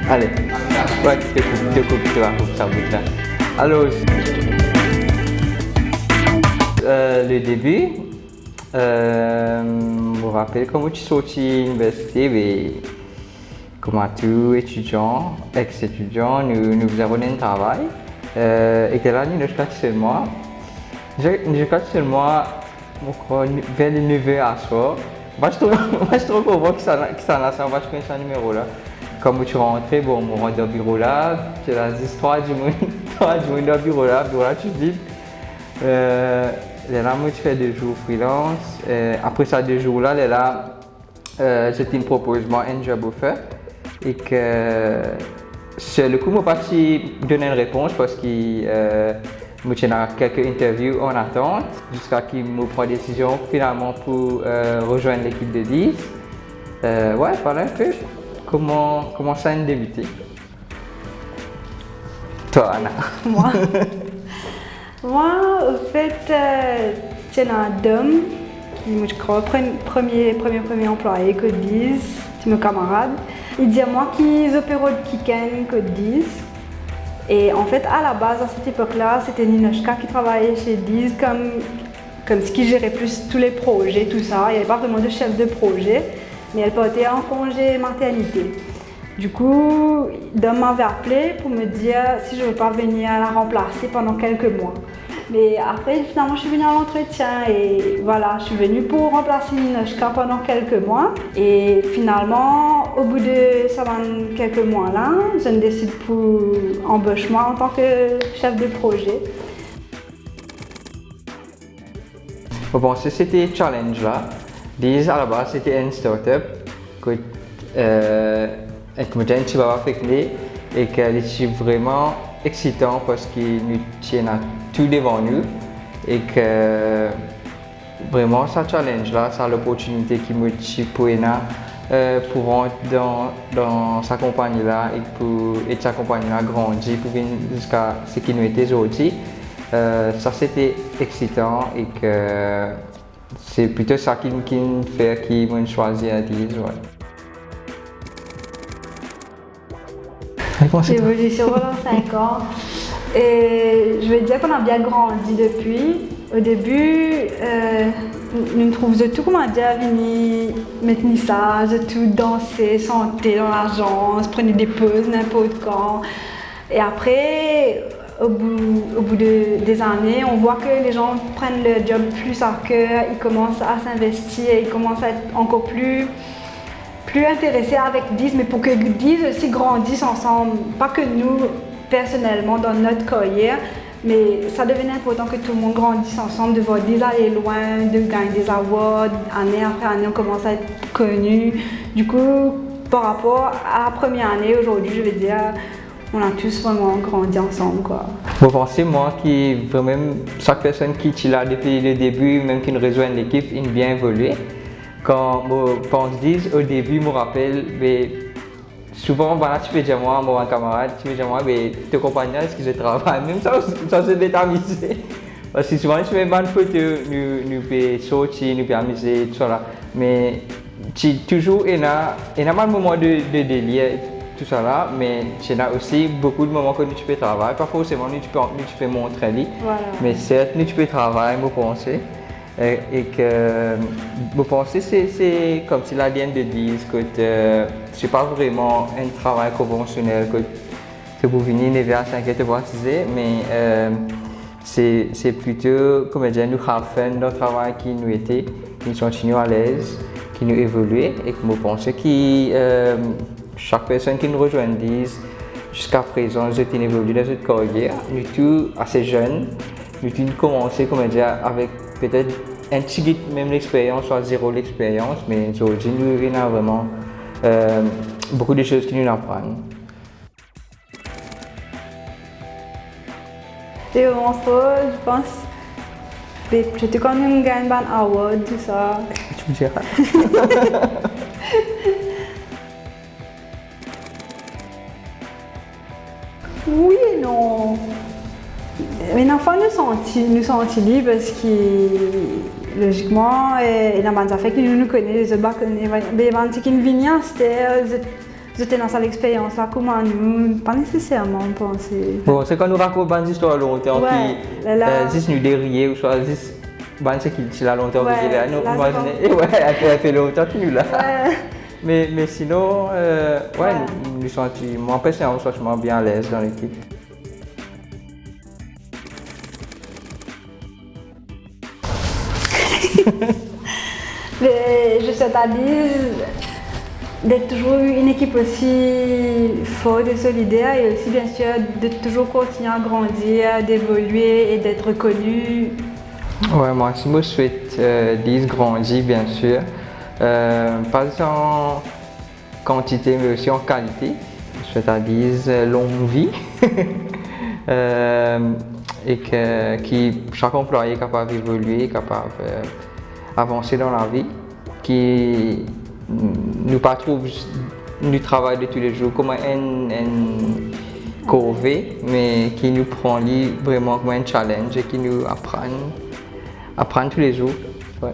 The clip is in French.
Allez, ouais, tu vas couper ça bout là. Alors, le début, je me rappelle quand je suis sorti de l'université, mais comme tout étudiant, ex-étudiant, nous avons un travail. Et que là, nous avons seulement, vers les 9h à soir. Je trouve qu'on voit que ça n'a pas de ce numéro là. Quand tu rentres, bon, on rentre dans le bureau là, tu as l'histoire du monde dans le bureau là, tu te dis. Là, moi, je fais 2 jours freelance. Après ça, 2 jours là, je te propose moi un job à faire. Et que sur le coup, je ne pas donner une réponse parce que j'ai quelques interviews en attente jusqu'à ce qu'il me prenne une décision finalement pour rejoindre l'équipe de 10. Ouais, voilà un peu comment ça a débuté. Toi, Anna. Moi, au fait, c'est un homme qui, je crois, premier employé que 10, c'est mon camarade. Il dit à moi qu'ils opèrent de Kiken que 10. Et en fait, à la base, à cette époque-là, c'était Ninochka qui travaillait chez 10 comme ce qui gérait plus tous les projets, tout ça. Il n'y avait pas vraiment de chef de projet, mais elle partait en congé maternité. Du coup, Dom m'avait appelé pour me dire si je ne veux pas venir la remplacer pendant quelques mois. Mais après, finalement, je suis venue à l'entretien et voilà, je suis venue pour remplacer Ninochka pendant quelques mois. Et finalement, au bout de quelques mois-là, je me décide pour embaucher moi en tant que chef de projet. Bon, c'était challenge là. Déjà à la base, c'était une start-up que tu vas affecter et qu'elle est vraiment excitant parce qu'il nous tient tout devant nous et que vraiment ça challenge là, ça l'opportunité qui me tient pour rentrer dans sa compagnie là et sa compagnie là grandir pour venir jusqu'à ce qu'il nous était aujourd'hui. Ça c'était excitant et que c'est plutôt ça qui me fait qu'il m'a choisi à 10. Ouais. J'ai évolué sur pendant 5 ans et je vais dire qu'on a bien grandi depuis. Au début, nous trouvons de tout comment dire, venir mettre ça, de tout danser, chanter dans l'agence, prendre des pauses n'importe quand. Et après, au bout des années, on voit que les gens prennent le job plus à cœur, ils commencent à s'investir, ils commencent à être encore plus intéressés avec 10, mais pour que 10 aussi grandissent ensemble, pas que nous personnellement dans notre carrière, mais ça devenait important que tout le monde grandisse ensemble, de voir 10 aller loin, de gagner des awards, année après année on commence à être connus. Du coup, par rapport à la première année, aujourd'hui je vais dire, on a tous vraiment grandi ensemble, quoi. Vous pensez, moi, chaque personne qui est là depuis le début, même qui nous rejoint l'équipe, il a bien évolué. Quand je pense au début, je me rappelle, mais souvent, voilà, tu peux dire moi, mon camarade, tu peux dire moi, mais tes compagnons, est-ce qu'ils travaillent? Même ça c'est déterminé. Parce que souvent, tu fais une bonne photo, nous pouvons sortir, nous pouvons amuser, tout ça là. Mais toujours, il y a un moment de délire, tout ça là, mais il y a aussi beaucoup de moments que tu peux travailler. Pas forcément, tu peux montrer, voilà. Mais certes, tu peux travailler, je pense. Et que je pense que c'est comme si la ligne de 10 que c'est pas vraiment un travail conventionnel que vous venez 9 à 5 et te baptiser, mais c'est plutôt comme dire nous avons fait notre travail qui nous était, qui nous continue à l'aise, qui nous évolue et que je pense que chaque personne qui nous rejoint 10 jusqu'à présent, nous avons évolué dans notre carrière, nous tous assez jeunes, nous avons commencé comme dire avec peut-être un petit bit même l'expérience, soit zéro l'expérience, mais aujourd'hui nous avons vraiment beaucoup de choses qui nous apprennent. C'est vraiment ça, je pense. Peut-être quand nous gagnons un award, tout ça. Tu me diras. Oui et non. Mais l'enfant nous sentit libres parce que logiquement, il y a des affaires qui nous connaissent, les autres connaissent. Mais quand ils viennent, c'était j'étais dans cette expérience là, comment nous, pas nécessairement penser. Bon, c'est quand nous racontons des histoires longtemps Ouais, qui là- juste nous derrière ou soit juste ce qui l'a longtemps Ouais, que là, nous là, imaginez, et ouais, elle fait longtemps que nous là. Ouais. Mais sinon, ouais, Ouais. nous sentons, moi personnellement, je suis bien à l'aise dans l'équipe. Mais je souhaite à dire d'être toujours une équipe aussi forte et solidaire et aussi bien sûr de toujours continuer à grandir, d'évoluer et d'être reconnu. Ouais, moi aussi, je souhaite 10 grandir, bien sûr. Pas en quantité, mais aussi en qualité. Je souhaite à 10 longue vie. Et que chaque employé est capable d'évoluer, capable d'avancer dans la vie, qui nous pas trouve du travail de tous les jours comme un corvée, mais qui nous prend vraiment comme un challenge et qui nous apprend tous les jours. Ouais.